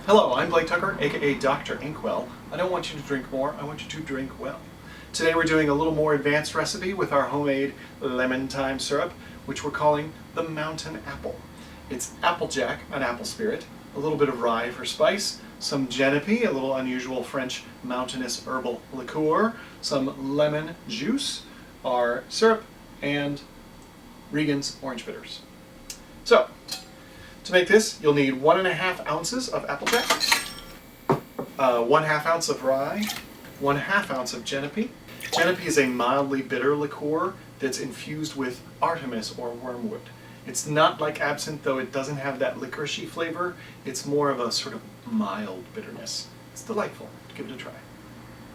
Hello, I'm Blake Tucker, aka Dr. Inkwell. I don't want you to drink more, I want you to drink well. Today we're doing a little more advanced recipe with our homemade lemon thyme syrup, which we're calling the Mountain Apple. It's applejack, an apple spirit, a little bit of rye for spice, some genepi, a little unusual French mountainous herbal liqueur, some lemon juice, our syrup, and Regan's orange bitters. So, to make this, you'll need 1½ ounces of applejack, 1/2 ounce of rye, 1/2 ounce of genepi. Genepi is a mildly bitter liqueur that's infused with Artemis or wormwood. It's not like absinthe, though it doesn't have that licoricey flavor. It's more of a sort of mild bitterness. It's delightful. Give it a try.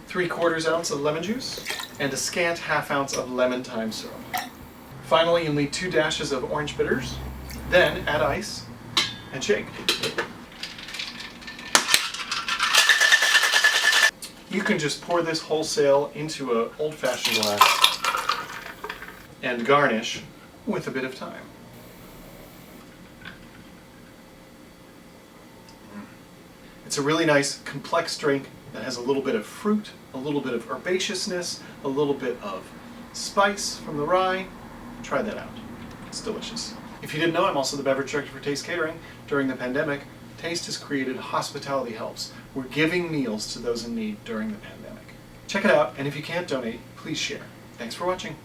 3/4 ounce of lemon juice and a scant 1/2 ounce of lemon thyme syrup. Finally, you'll need 2 dashes of orange bitters. Then add ice and shake. You can just pour this wholesale into an old-fashioned glass and garnish with a bit of thyme. It's a really nice, complex drink that has a little bit of fruit, a little bit of herbaceousness, a little bit of spice from the rye. Try that out. It's delicious. If you didn't know, I'm also the beverage director for Taste Catering. During the pandemic, Taste has created Hospitality Helps. We're giving meals to those in need during the pandemic. Check it out, and if you can't donate, please share. Thanks for watching.